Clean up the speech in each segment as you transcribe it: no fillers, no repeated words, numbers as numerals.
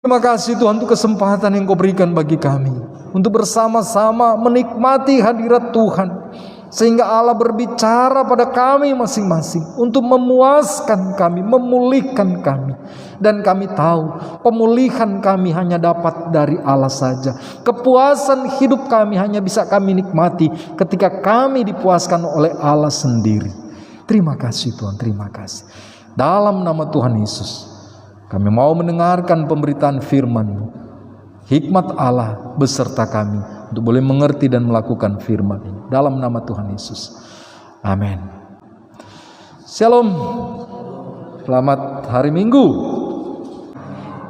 Terima kasih Tuhan untuk kesempatan yang Kau berikan bagi kami untuk bersama-sama menikmati hadirat Tuhan, sehingga Allah berbicara pada kami masing-masing untuk memuaskan kami, memulihkan kami. Dan kami tahu pemulihan kami hanya dapat dari Allah saja. Kepuasan hidup kami hanya bisa kami nikmati ketika kami dipuaskan oleh Allah sendiri. Terima kasih Tuhan, terima kasih. Dalam nama Tuhan Yesus, kami mau mendengarkan pemberitaan firman-Mu. Hikmat Allah beserta kami untuk boleh mengerti dan melakukan firman ini. Dalam nama Tuhan Yesus. Amin. Shalom. Selamat hari Minggu.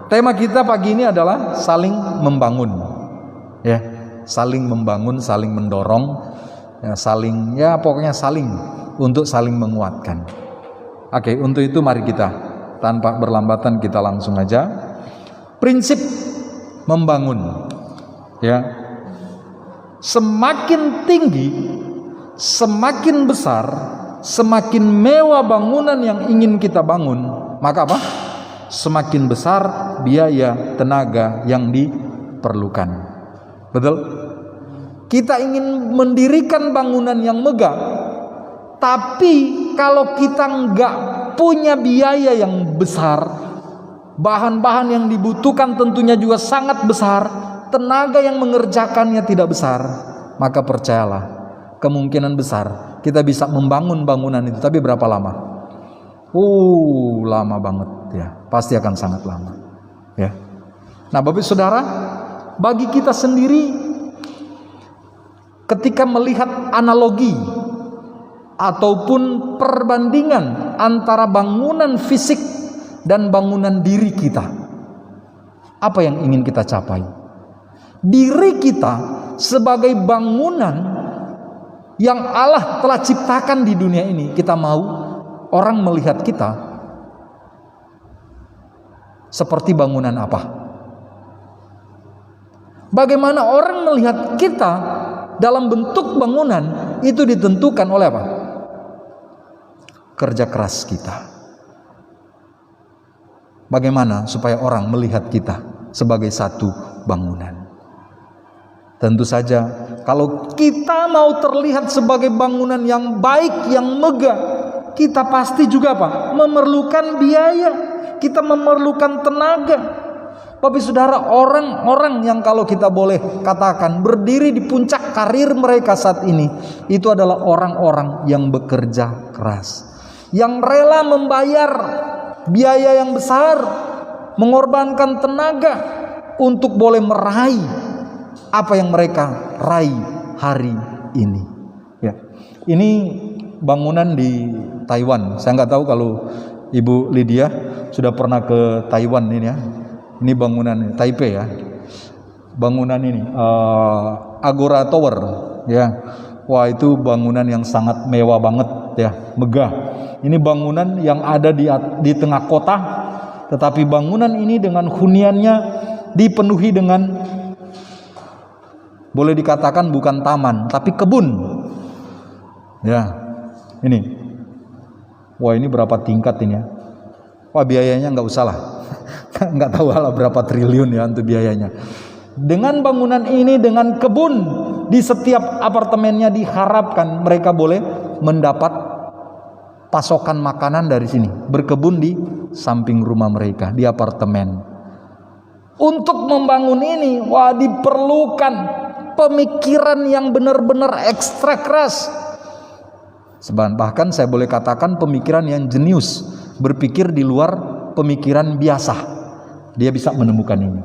Tema kita pagi ini adalah saling membangun. Ya, saling membangun, saling mendorong, ya, pokoknya saling untuk saling menguatkan. Oke, untuk itu mari kita tanpa berlambatan kita langsung aja. Prinsip membangun, ya, semakin tinggi, semakin besar, semakin mewah bangunan yang ingin kita bangun, maka apa? Semakin besar biaya tenaga yang diperlukan. Betul? Kita ingin mendirikan bangunan yang megah, tapi kalau kita nggak punya biaya yang besar, bahan-bahan yang dibutuhkan tentunya juga sangat besar, tenaga yang mengerjakannya tidak besar, maka percayalah, kemungkinan besar kita bisa membangun bangunan itu, tapi berapa lama? Lama banget ya, pasti akan sangat lama ya. Nah Bapak Saudara, bagi kita sendiri ketika melihat analogi ataupun perbandingan antara bangunan fisik dan bangunan diri kita, apa yang ingin kita capai? Diri kita sebagai bangunan yang Allah telah ciptakan di dunia ini, kita mau orang melihat kita seperti bangunan apa? Bagaimana orang melihat kita dalam bentuk bangunan itu ditentukan oleh apa? Kerja keras kita. Bagaimana supaya orang melihat kita sebagai satu bangunan? Tentu saja kalau kita mau terlihat sebagai bangunan yang baik, yang megah, kita pasti juga apa? Memerlukan biaya, kita memerlukan tenaga. Bapak Saudara, orang-orang yang kalau kita boleh katakan berdiri di puncak karir mereka saat ini, itu adalah orang-orang yang bekerja keras, yang rela membayar biaya yang besar, mengorbankan tenaga untuk boleh meraih apa yang mereka raih hari ini. Ya, ini bangunan di Taiwan. Saya nggak tahu kalau Ibu Lydia sudah pernah ke Taiwan ini ya. Ini bangunan Taipei ya. Bangunan ini Agora Tower ya. Wah, itu bangunan yang sangat mewah banget ya, megah. Ini bangunan yang ada di tengah kota, tetapi bangunan ini dengan huniannya dipenuhi dengan, boleh dikatakan bukan taman, tapi kebun. Ya, ini. Wah, ini berapa tingkat ini ya? Wah, biayanya nggak usah lah. Nggak tahu lah berapa triliun ya untuk biayanya. Dengan bangunan ini, dengan kebun di setiap apartemennya, diharapkan mereka boleh mendapat pasokan makanan dari sini. Berkebun di samping rumah mereka, di apartemen. Untuk membangun ini, wah, diperlukan pemikiran yang benar-benar ekstra keras. Bahkan saya boleh katakan pemikiran yang jenius, berpikir di luar pemikiran biasa. Dia bisa menemukan ini.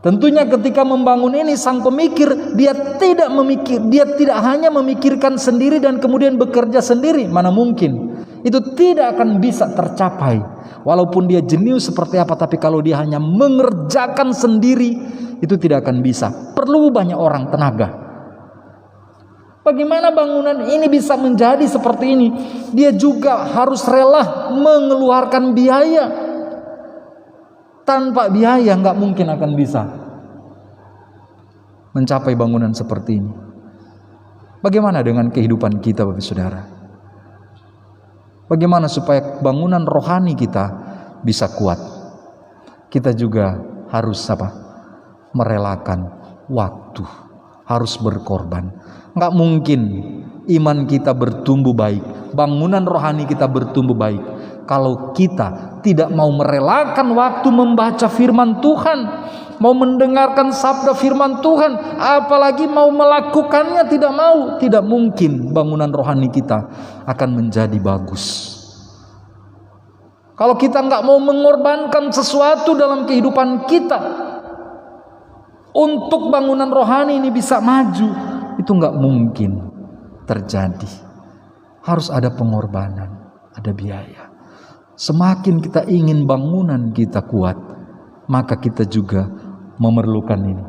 Tentunya ketika membangun ini, sang pemikir dia tidak hanya memikirkan sendiri dan kemudian bekerja sendiri. Mana mungkin? Itu tidak akan bisa tercapai. Walaupun dia jenius seperti apa, tapi kalau dia hanya mengerjakan sendiri, itu tidak akan bisa. Perlu banyak orang, tenaga. Bagaimana bangunan ini bisa menjadi seperti ini? Dia juga harus rela mengeluarkan biaya. Tanpa biaya nggak mungkin akan bisa mencapai bangunan seperti ini. Bagaimana dengan kehidupan kita, Bapak Saudara? Bagaimana supaya bangunan rohani kita bisa kuat? kita juga harus merelakan waktu, harus berkorban. Nggak mungkin iman kita bertumbuh baik, bangunan rohani kita bertumbuh baik, kalau kita tidak mau merelakan waktu membaca firman Tuhan, mau mendengarkan sabda firman Tuhan, apalagi mau melakukannya tidak mau. Tidak mungkin bangunan rohani kita akan menjadi bagus. Kalau kita nggak mau mengorbankan sesuatu dalam kehidupan kita untuk bangunan rohani ini bisa maju, itu nggak mungkin terjadi. Harus ada pengorbanan, ada biaya. Semakin kita ingin bangunan kita kuat, maka kita juga memerlukan ini.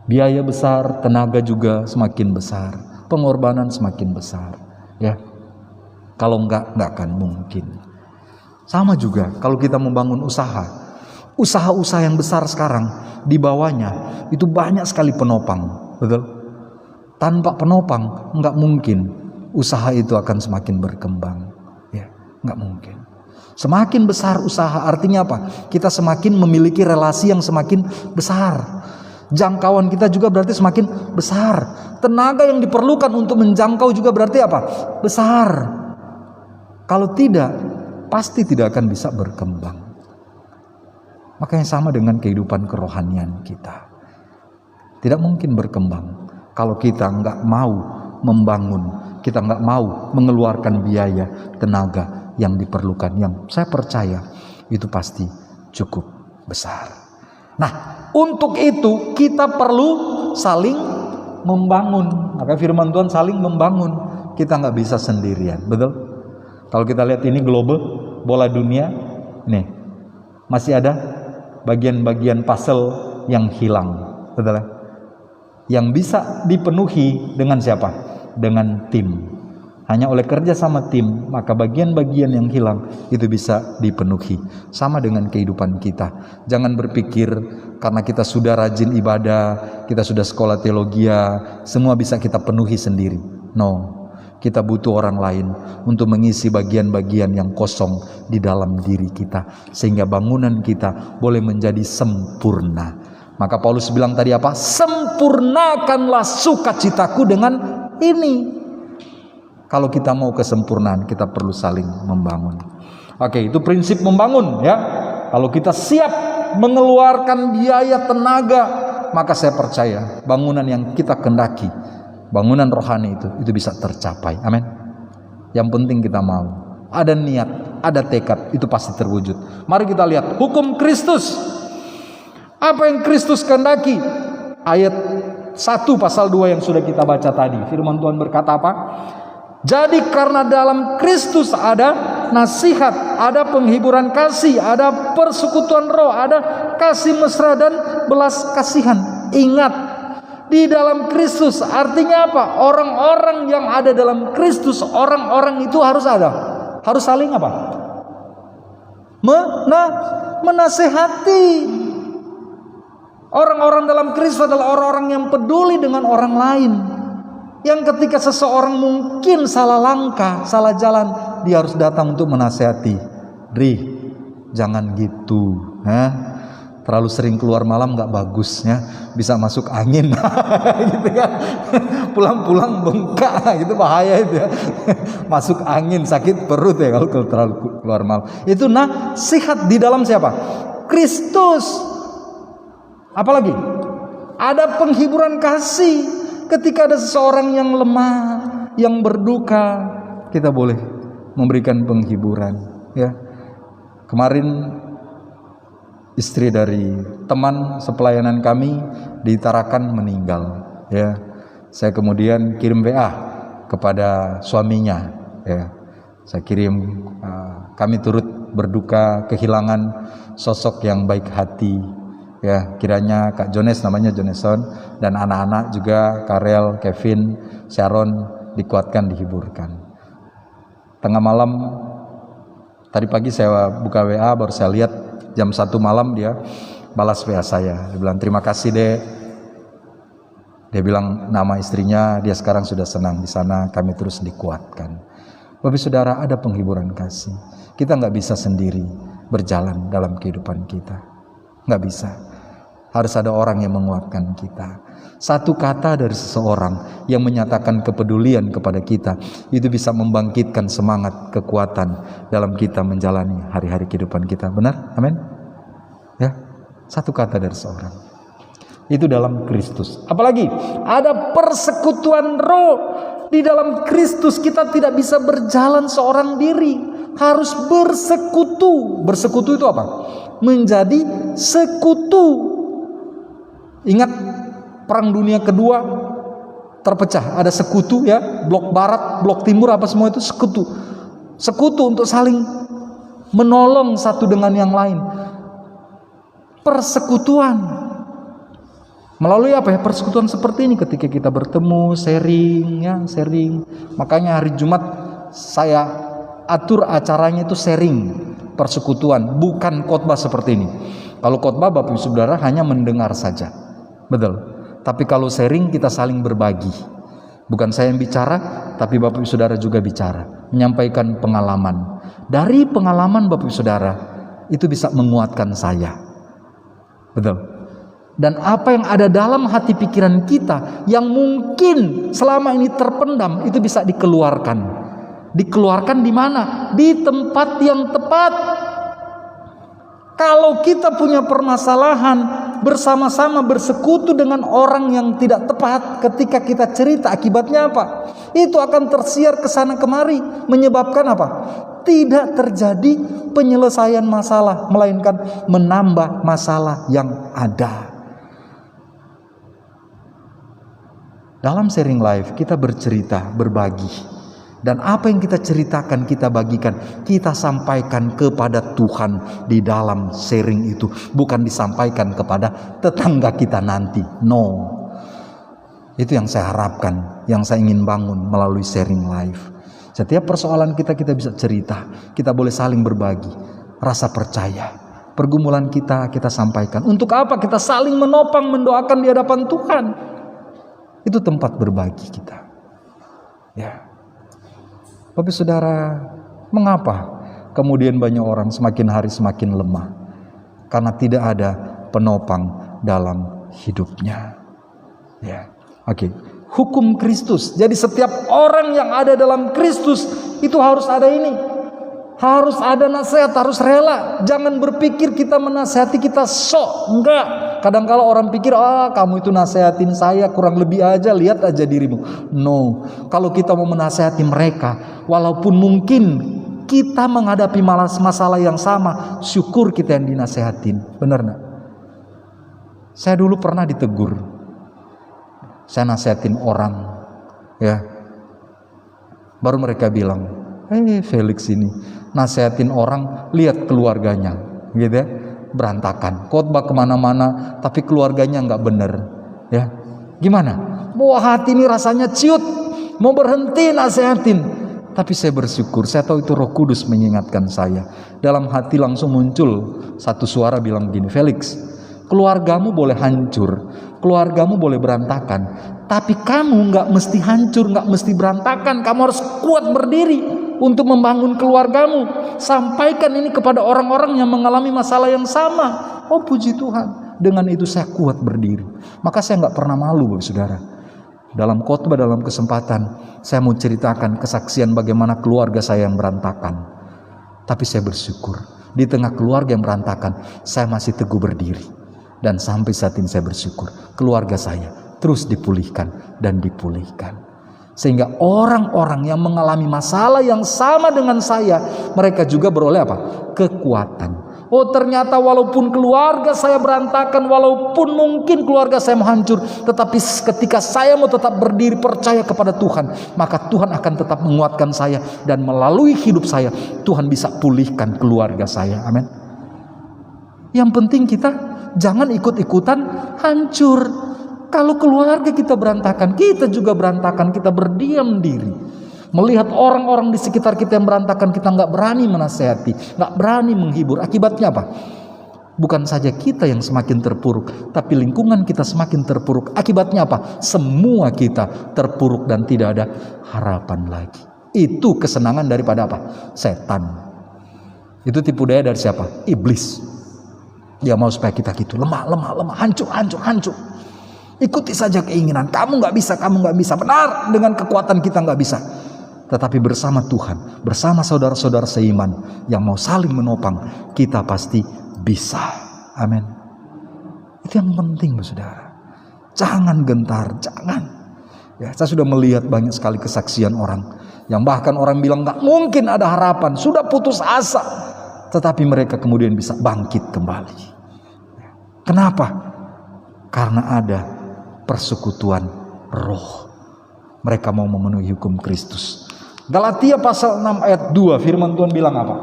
Biaya besar, tenaga juga semakin besar, pengorbanan semakin besar. Ya, kalau nggak akan mungkin. Sama juga kalau kita membangun usaha-usaha yang besar sekarang, di bawahnya itu banyak sekali penopang, betul? Tanpa penopang nggak mungkin usaha itu akan semakin berkembang, ya, nggak mungkin. Semakin besar usaha artinya apa? Kita semakin memiliki relasi yang semakin besar. Jangkauan kita juga berarti semakin besar. Tenaga yang diperlukan untuk menjangkau juga berarti apa? Besar. Kalau tidak, pasti tidak akan bisa berkembang. Makanya sama dengan kehidupan kerohanian kita. Tidak mungkin berkembang kalau kita nggak mau membangun, kita nggak mau mengeluarkan biaya, tenaga yang diperlukan, yang saya percaya itu pasti cukup besar. Nah, untuk itu kita perlu saling membangun. Maka firman Tuhan saling membangun. Kita nggak bisa sendirian, betul? Kalau kita lihat ini global, bola dunia, nih masih ada bagian-bagian puzzle yang hilang, betul? Yang bisa dipenuhi dengan siapa? Dengan tim. Hanya oleh kerja sama tim, maka bagian-bagian yang hilang itu bisa dipenuhi. Sama dengan kehidupan kita. Jangan berpikir karena kita sudah rajin ibadah, kita sudah sekolah teologi, semua bisa kita penuhi sendiri. No. Kita butuh orang lain untuk mengisi bagian-bagian yang kosong di dalam diri kita, sehingga bangunan kita boleh menjadi sempurna. Maka Paulus bilang tadi apa? Sempurnakanlah sukacitaku dengan ini. Kalau kita mau kesempurnaan, kita perlu saling membangun. Oke, itu prinsip membangun, ya. Kalau kita siap mengeluarkan biaya tenaga, maka saya percaya bangunan yang kita kendaki, bangunan rohani itu bisa tercapai. Amin. Yang penting kita mau, ada niat, ada tekad, itu pasti terwujud. Mari kita lihat hukum Kristus. Apa yang Kristus kehendaki? Ayat 1 pasal 2 yang sudah kita baca tadi. Firman Tuhan berkata apa? Jadi karena dalam Kristus ada nasihat, ada penghiburan kasih, ada persekutuan roh, ada kasih mesra dan belas kasihan. Ingat, di dalam Kristus artinya apa? Orang-orang yang ada dalam Kristus, orang-orang itu harus ada, harus saling apa? Menasehati. Orang-orang dalam Kristus adalah orang-orang yang peduli dengan orang lain. Yang ketika seseorang mungkin salah langkah, salah jalan, dia harus datang untuk menasehati. Dri, jangan gitu, terlalu sering keluar malam nggak bagusnya, bisa masuk angin, gitu kan. Pulang-pulang bengkak, gitu bahaya itu ya. Masuk angin, sakit perut ya kalau terlalu keluar malam. Itu nasihat di dalam siapa? Kristus. Apalagi ada penghiburan kasih. Ketika ada seseorang yang lemah, yang berduka, kita boleh memberikan penghiburan, ya. Kemarin istri dari teman sepelayanan kami di Tarakan meninggal, ya. Saya kemudian kirim WA kepada suaminya, ya. Saya kirim, kami turut berduka kehilangan sosok yang baik hati, ya. Kiranya Kak Jones, namanya Joneson, dan anak-anak juga Karel, Kevin, Sharon dikuatkan, dihiburkan. Tengah malam tadi pagi saya buka WA, baru saya lihat jam 1 malam dia balas WA saya. Dia bilang terima kasih Dek. Dia bilang nama istrinya, dia sekarang sudah senang di sana, kami terus dikuatkan. Bapak Saudara, ada penghiburan kasih. Kita nggak bisa sendiri. berjalan dalam kehidupan kita. Nggak bisa. Harus ada orang yang menguatkan kita. Satu kata dari seseorang yang menyatakan kepedulian kepada kita, itu bisa membangkitkan semangat, kekuatan dalam kita menjalani hari-hari kehidupan kita. Benar? Amin? Ya, satu kata dari seorang. Itu dalam Kristus. Apalagi ada persekutuan roh. Di dalam Kristus kita tidak bisa berjalan seorang diri, harus bersekutu. Bersekutu itu apa? Menjadi sekutu. Ingat Perang Dunia Kedua terpecah, ada sekutu ya, blok barat, blok timur, apa semua itu sekutu. Sekutu untuk saling menolong satu dengan yang lain. Persekutuan. Melalui apa ya? Persekutuan seperti ini, ketika kita bertemu, sharing. Makanya hari Jumat saya atur acaranya itu sharing, persekutuan, bukan khotbah seperti ini. Kalau khotbah Bapak Ibu Saudara hanya mendengar saja. Betul. Tapi kalau sharing kita saling berbagi. Bukan saya yang bicara, tapi Bapak Ibu Saudara juga bicara, menyampaikan pengalaman. Dari pengalaman Bapak Ibu Saudara itu bisa menguatkan saya. Betul. Dan apa yang ada dalam hati pikiran kita yang mungkin selama ini terpendam, itu bisa dikeluarkan. Dikeluarkan di mana? Di tempat yang tepat. Kalau kita punya permasalahan, bersama-sama bersekutu dengan orang yang tidak tepat, ketika kita cerita, akibatnya apa? Itu akan tersiar ke sana kemari, menyebabkan apa? Tidak terjadi penyelesaian masalah, melainkan menambah masalah yang ada. Dalam sharing live kita bercerita, berbagi. Dan apa yang kita ceritakan, kita bagikan, kita sampaikan kepada Tuhan di dalam sharing itu. Bukan disampaikan kepada tetangga kita nanti. No. Itu yang saya harapkan, yang saya ingin bangun melalui sharing live. Setiap persoalan kita bisa cerita. Kita boleh saling berbagi. Rasa percaya. Pergumulan kita sampaikan. Untuk apa? Kita saling menopang, mendoakan di hadapan Tuhan. Itu tempat berbagi kita. Ya. Bapak Saudara, mengapa kemudian banyak orang semakin hari semakin lemah? Karena tidak ada penopang dalam hidupnya. Ya. Oke. Hukum Kristus. Jadi setiap orang yang ada dalam Kristus itu harus ada ini. Harus ada nasihat, harus rela. Jangan berpikir kita menasihati kita sok. Enggak. Kadang-kala orang pikir, kamu itu nasihatin saya kurang lebih aja, lihat aja dirimu. No. Kalau kita mau menasihati mereka, walaupun mungkin kita menghadapi masalah yang sama, syukur kita yang dinasehatin. Benar enggak? Saya dulu pernah ditegur. Saya nasihatin orang, ya. Baru mereka bilang, Felix ini nasihatin orang, lihat keluarganya, gitu ya, berantakan. Khotbah kemana-mana, tapi keluarganya nggak bener, ya. Gimana? Mau hati ini rasanya ciut, mau berhenti nasihatin. Tapi saya bersyukur, saya tahu itu Roh Kudus mengingatkan saya. Dalam hati langsung muncul satu suara bilang gini, Felix, keluargamu boleh hancur, keluargamu boleh berantakan, tapi kamu nggak mesti hancur, nggak mesti berantakan. Kamu harus kuat berdiri untuk membangun keluargamu. Sampaikan ini kepada orang-orang yang mengalami masalah yang sama. Oh puji Tuhan, dengan itu saya kuat berdiri. Maka saya nggak pernah malu, Bapak Saudara. Dalam khotbah, dalam kesempatan, saya mau ceritakan kesaksian bagaimana keluarga saya yang berantakan. Tapi saya bersyukur, di tengah keluarga yang berantakan, saya masih teguh berdiri. Dan sampai saat ini saya bersyukur, keluarga saya terus dipulihkan dan dipulihkan. Sehingga orang-orang yang mengalami masalah yang sama dengan saya, mereka juga beroleh apa? Kekuatan. Oh ternyata walaupun keluarga saya berantakan, walaupun mungkin keluarga saya mau hancur, tetapi ketika saya mau tetap berdiri percaya kepada Tuhan, maka Tuhan akan tetap menguatkan saya. Dan melalui hidup saya, Tuhan bisa pulihkan keluarga saya. Amin. Yang penting kita jangan ikut-ikutan hancur. Kalau keluarga kita berantakan, kita juga berantakan. Kita berdiam diri, melihat orang-orang di sekitar kita yang berantakan, kita nggak berani menasehati, nggak berani menghibur. Akibatnya apa? Bukan saja kita yang semakin terpuruk, tapi lingkungan kita semakin terpuruk. Akibatnya apa? Semua kita terpuruk dan tidak ada harapan lagi. Itu kesenangan daripada apa? Setan. Itu tipu daya dari siapa? Iblis. Dia mau supaya kita gitu, lemah, hancur. Ikuti saja keinginan, kamu nggak bisa. Benar, dengan kekuatan kita nggak bisa. Tetapi bersama Tuhan, bersama saudara-saudara seiman yang mau saling menopang, kita pasti bisa. Amin. Itu yang penting, saudara. Jangan gentar, jangan. Ya, saya sudah melihat banyak sekali kesaksian orang yang bahkan orang bilang nggak mungkin ada harapan, sudah putus asa, tetapi mereka kemudian bisa bangkit kembali. Kenapa? Karena ada persekutuan roh. Mereka mau memenuhi hukum Kristus. Galatia pasal 6 ayat 2, firman Tuhan bilang apa?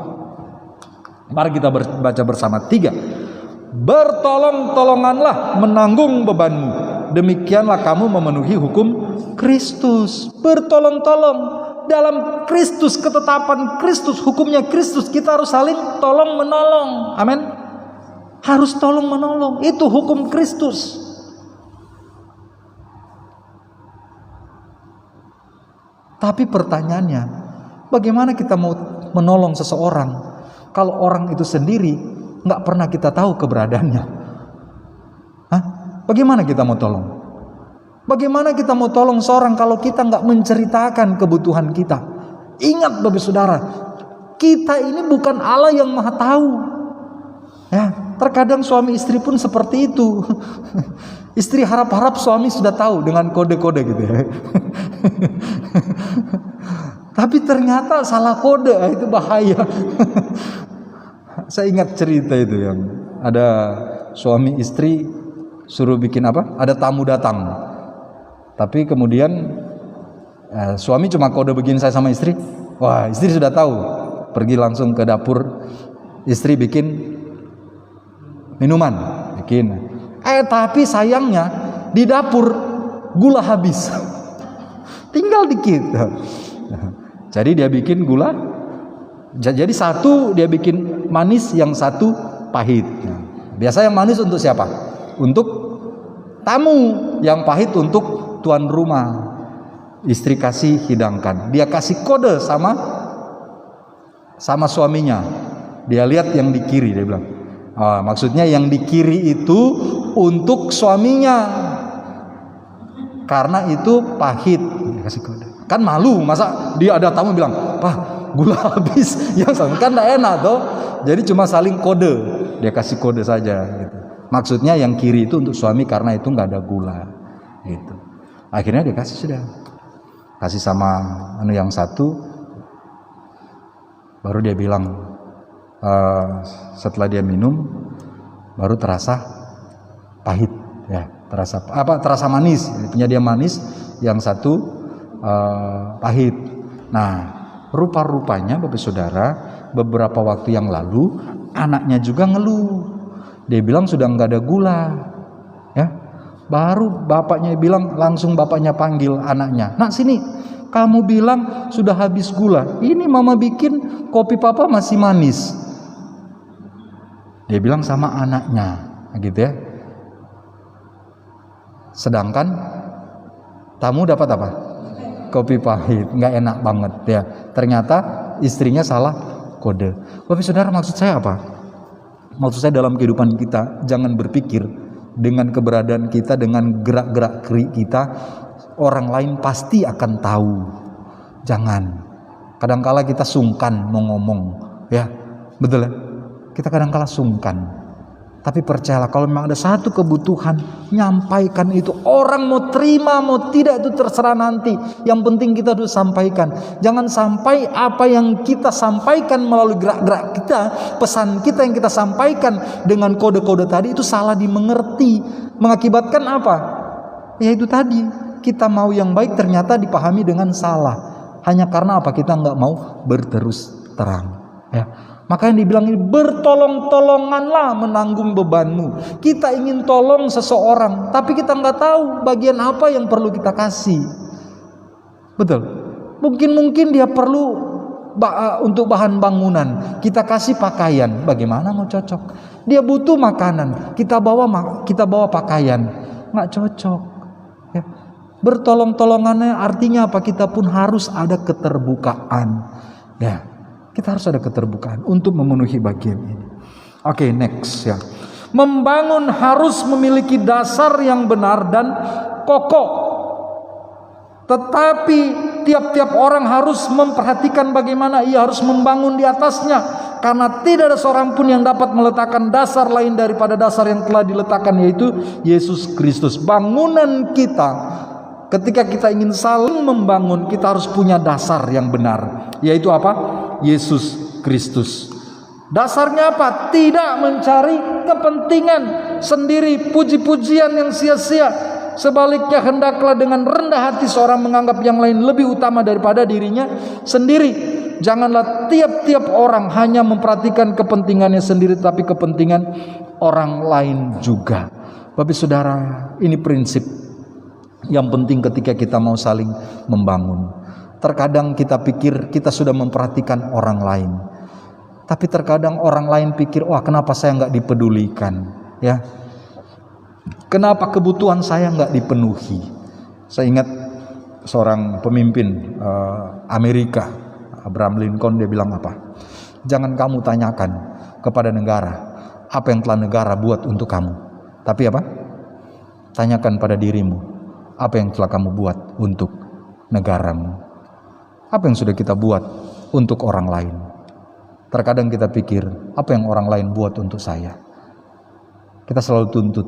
Mari kita baca bersama. 3. Bertolong-tolonganlah menanggung bebanmu, demikianlah kamu memenuhi hukum Kristus. Bertolong-tolong dalam Kristus, ketetapan Kristus, hukumnya Kristus, kita harus saling tolong menolong. Amin. Harus tolong menolong, itu hukum Kristus. Tapi pertanyaannya, bagaimana kita mau menolong seseorang kalau orang itu sendiri nggak pernah kita tahu keberadaannya? Hah? Bagaimana kita mau tolong? Bagaimana kita mau tolong seorang kalau kita nggak menceritakan kebutuhan kita? Ingat Bapak Saudara, kita ini bukan Allah yang maha tahu. Ya, terkadang suami istri pun seperti itu. Istri harap-harap suami sudah tahu dengan kode-kode gitu ya. Tapi ternyata salah kode, itu bahaya. Saya ingat cerita itu yang ada suami istri suruh bikin apa? Ada tamu datang. Tapi kemudian suami cuma kode begini saya sama istri. Wah, istri sudah tahu. Pergi langsung ke dapur. Istri bikin minuman, bikin. Tapi sayangnya di dapur gula habis. Tinggal dikit. Jadi dia bikin gula. Jadi satu dia bikin manis, yang satu pahit. Biasa yang manis untuk siapa? Untuk tamu, yang pahit untuk tuan rumah. Istri kasih hidangkan. Dia kasih kode sama suaminya. Dia lihat yang di kiri, dia bilang. Maksudnya yang di kiri itu untuk suaminya, karena itu pahit. Dia kasih kode. Kan malu, masa dia ada tamu bilang, "Pak, gula habis." Yang sama kan enggak enak toh. Jadi cuma saling kode. Dia kasih kode saja gitu. Maksudnya yang kiri itu untuk suami karena itu nggak ada gula gitu. Akhirnya dia kasih, sudah kasih sama yang satu. Baru dia bilang, setelah dia minum baru terasa pahit ya, terasa manis. Punya dia manis, yang satu pahit. Nah, rupa-rupanya Bapak Saudara, beberapa waktu yang lalu anaknya juga ngeluh. Dia bilang sudah nggak ada gula ya. Baru bapaknya bilang, langsung bapaknya panggil anaknya, "Nak, sini, kamu bilang sudah habis gula, ini mama bikin kopi papa masih manis." Dia bilang sama anaknya gitu ya. Sedangkan tamu dapat apa? Kopi pahit, nggak enak banget ya. Ternyata istrinya salah kode. Bapak Saudara, maksud saya apa? Maksud saya dalam kehidupan kita, jangan berpikir dengan keberadaan kita, dengan gerak-gerak kita, orang lain pasti akan tahu. Jangan. Kadangkala kita sungkan mau ngomong, ya, betul ya? Kita kadangkala sungkan. Tapi percayalah, kalau memang ada satu kebutuhan, nyampaikan itu. Orang mau terima mau tidak itu terserah nanti. Yang penting kita harus sampaikan. Jangan sampai apa yang kita sampaikan melalui gerak-gerak kita, pesan kita yang kita sampaikan dengan kode-kode tadi itu salah dimengerti. Mengakibatkan apa? Ya itu tadi, kita mau yang baik ternyata dipahami dengan salah. Hanya karena apa? Kita nggak mau berterus terang. Ya. Makanya dibilang ini, bertolong-tolonganlah menanggung bebanmu. Kita ingin tolong seseorang, tapi kita nggak tahu bagian apa yang perlu kita kasih. Betul. Mungkin dia perlu untuk bahan bangunan, kita kasih pakaian. Bagaimana mau cocok? Dia butuh makanan, kita bawa pakaian. Nggak cocok. Ya. Bertolong-tolongannya artinya apa? Kita pun harus ada keterbukaan. Ya. Kita harus ada keterbukaan untuk memenuhi bagian ini. Oke, next ya. Membangun harus memiliki dasar yang benar dan kokoh. Tetapi tiap-tiap orang harus memperhatikan bagaimana ia harus membangun di atasnya. Karena tidak ada seorang pun yang dapat meletakkan dasar lain daripada dasar yang telah diletakkan, yaitu Yesus Kristus. Bangunan kita, ketika kita ingin saling membangun, kita harus punya dasar yang benar, yaitu apa? Yesus Kristus. Dasarnya apa? Tidak mencari kepentingan sendiri, puji-pujian yang sia-sia. Sebaliknya hendaklah dengan rendah hati seorang menganggap yang lain lebih utama daripada dirinya sendiri. Janganlah tiap-tiap orang hanya memperhatikan kepentingannya sendiri, tapi kepentingan orang lain juga. Bapak saudara, ini prinsip yang penting ketika kita mau saling membangun. Terkadang kita pikir kita sudah memperhatikan orang lain, tapi terkadang orang lain pikir, wah kenapa saya nggak dipedulikan, ya? Kenapa kebutuhan saya nggak dipenuhi? Saya ingat seorang pemimpin Amerika, Abraham Lincoln, dia bilang apa? Jangan kamu tanyakan kepada negara apa yang telah negara buat untuk kamu, tapi apa? Tanyakan pada dirimu apa yang telah kamu buat untuk negaramu. Apa yang sudah kita buat untuk orang lain? Terkadang kita pikir apa yang orang lain buat untuk saya. Kita selalu tuntut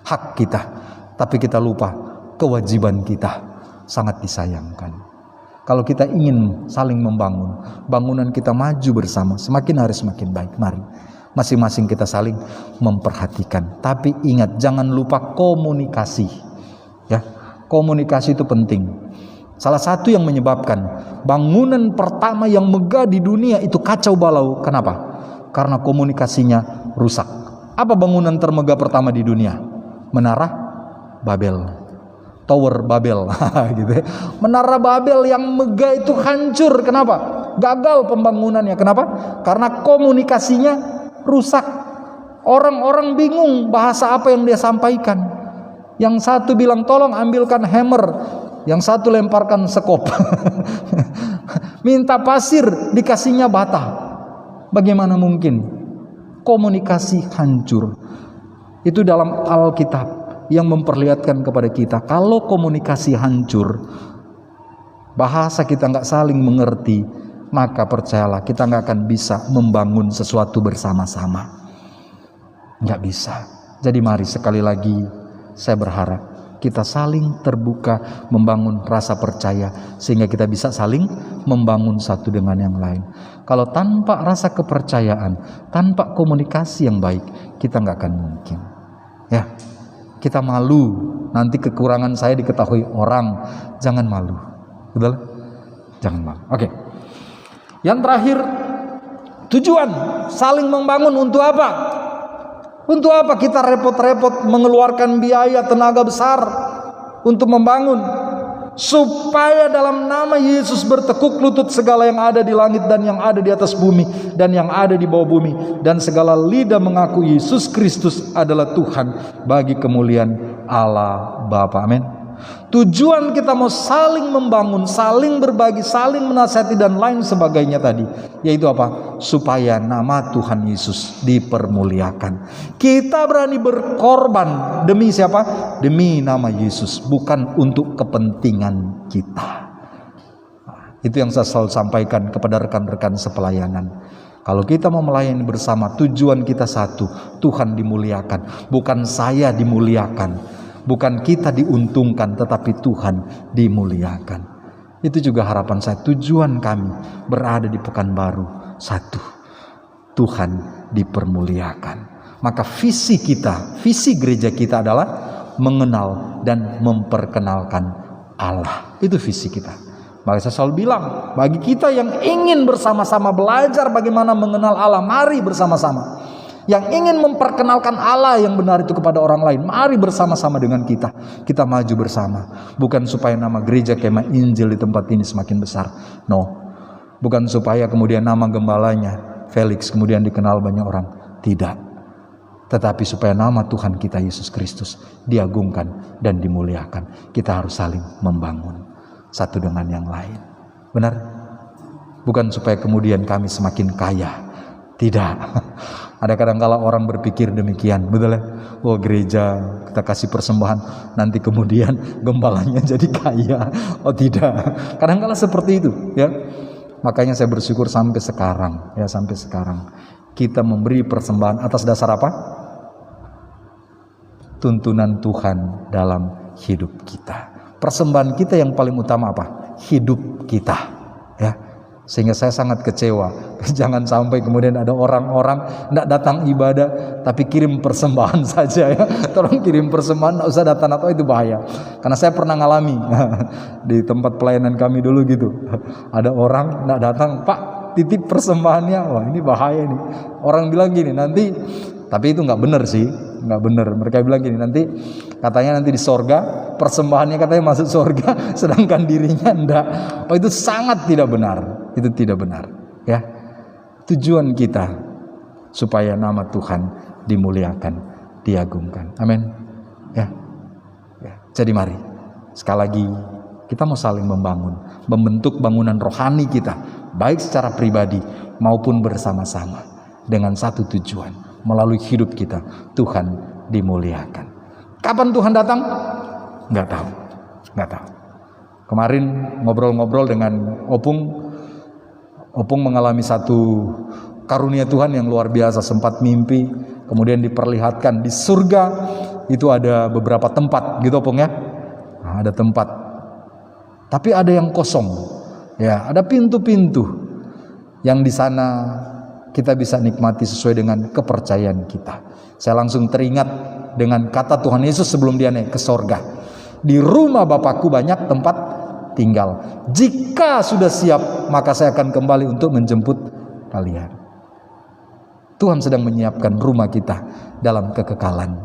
hak kita, tapi kita lupa kewajiban kita. Sangat disayangkan. Kalau kita ingin saling membangun, bangunan kita maju bersama, semakin hari semakin baik. Mari masing-masing kita saling memperhatikan. Tapi ingat, jangan lupa komunikasi. Ya, komunikasi itu penting. Salah satu yang menyebabkan bangunan pertama yang megah di dunia itu kacau balau. Kenapa? Karena komunikasinya rusak. Apa bangunan termegah pertama di dunia? Menara Babel, Tower Babel, gitu ya. Menara Babel yang megah itu hancur. Kenapa? Gagal pembangunannya. Kenapa? Karena komunikasinya rusak. Orang-orang bingung bahasa apa yang dia sampaikan. Yang satu bilang tolong ambilkan hammer, yang satu lemparkan sekop. Minta pasir, dikasihnya bata. Bagaimana mungkin? Komunikasi hancur. Itu dalam Alkitab yang memperlihatkan kepada kita, kalau komunikasi hancur, bahasa kita nggak saling mengerti, maka percayalah kita nggak akan bisa membangun sesuatu bersama-sama. Nggak bisa. Jadi mari sekali lagi saya berharap kita saling terbuka membangun rasa percaya, sehingga kita bisa saling membangun satu dengan yang lain. Kalau tanpa rasa kepercayaan, tanpa komunikasi yang baik, kita nggak akan mungkin. Ya, kita malu nanti kekurangan saya diketahui orang. Jangan malu, betul? Jangan malu. Oke. Yang terakhir, tujuan saling membangun untuk apa? Untuk apa kita repot-repot mengeluarkan biaya tenaga besar untuk membangun? Supaya dalam nama Yesus bertekuk lutut segala yang ada di langit dan yang ada di atas bumi dan yang ada di bawah bumi, dan segala lidah mengaku Yesus Kristus adalah Tuhan bagi kemuliaan Allah Bapa. Amin. Tujuan kita mau saling membangun, saling berbagi, saling menasihati dan lain sebagainya tadi, yaitu apa? Supaya nama Tuhan Yesus dipermuliakan. Kita berani berkorban demi siapa? Demi nama Yesus, bukan untuk kepentingan kita. Itu yang saya selalu sampaikan kepada rekan-rekan sepelayanan. Kalau kita mau melayani bersama, tujuan kita satu, Tuhan dimuliakan, bukan saya dimuliakan. Bukan kita diuntungkan, tetapi Tuhan dimuliakan. Itu juga harapan saya. Tujuan kami berada di Pekanbaru satu, Tuhan dipermuliakan. Maka visi kita, visi gereja kita adalah mengenal dan memperkenalkan Allah. Itu visi kita. Maka saya selalu bilang, bagi kita yang ingin bersama-sama belajar bagaimana mengenal Allah, mari bersama-sama. Yang ingin memperkenalkan Allah yang benar itu kepada orang lain, mari bersama-sama dengan kita. Kita maju bersama. Bukan supaya nama gereja Kemah Injil di tempat ini semakin besar. No. Bukan supaya kemudian nama gembalanya Felix kemudian dikenal banyak orang. Tidak. Tetapi supaya nama Tuhan kita Yesus Kristus diagungkan dan dimuliakan. Kita harus saling membangun satu dengan yang lain. Benar? bukan supaya kemudian kami semakin kaya. Tidak. Ada kadang-kala orang berpikir demikian, betul ya? Oh, gereja kita kasih persembahan, nanti kemudian gembalanya jadi kaya. Oh tidak. Kadang-kala seperti itu, ya. Makanya saya bersyukur sampai sekarang, ya, sampai sekarang kita memberi persembahan atas dasar apa? Tuntunan Tuhan dalam hidup kita. Persembahan kita yang paling utama apa? Hidup kita, ya. Sehingga saya sangat kecewa. Jangan sampai kemudian ada orang-orang tidak datang ibadah tapi kirim persembahan saja, ya. Tolong kirim persembahan, tidak usah datang, atau itu bahaya. Karena saya pernah ngalami di tempat pelayanan kami dulu gitu. Ada orang tidak datang, Pak titip persembahannya. Wah, ini bahaya nih. Orang bilang gini, nanti, tapi itu nggak benar sih, nggak benar. Mereka bilang gini, nanti katanya nanti di sorga persembahannya katanya masuk sorga, sedangkan dirinya enggak. Oh, itu sangat tidak benar. Itu tidak benar, ya. Tujuan kita supaya nama Tuhan dimuliakan, diagungkan. Amin. Ya. Jadi mari sekali lagi kita mau saling membangun, membentuk bangunan rohani kita, baik secara pribadi maupun bersama-sama, dengan satu tujuan, melalui hidup kita Tuhan dimuliakan. Kapan Tuhan datang? Nggak tahu. Kemarin ngobrol-ngobrol dengan Opung mengalami satu karunia Tuhan yang luar biasa. Sempat mimpi, kemudian diperlihatkan di surga itu ada beberapa tempat gitu, Opung, ya. Nah, ada tempat, tapi ada yang kosong, ya. Ada pintu-pintu yang di sana kita bisa nikmati sesuai dengan kepercayaan kita. Saya langsung teringat dengan kata Tuhan Yesus sebelum dia naik ke sorga. Di rumah Bapakku banyak tempat tinggal. Jika sudah siap, maka saya akan kembali untuk menjemput kalian. Tuhan sedang menyiapkan rumah kita dalam kekekalan.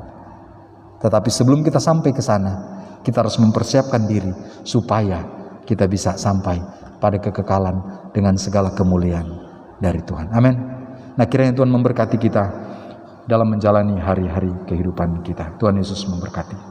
Tetapi sebelum kita sampai ke sana, kita harus mempersiapkan diri supaya kita bisa sampai pada kekekalan dengan segala kemuliaan dari Tuhan. Amin. Nah, kiranya Tuhan memberkati kita dalam menjalani hari-hari kehidupan kita. Tuhan Yesus memberkati.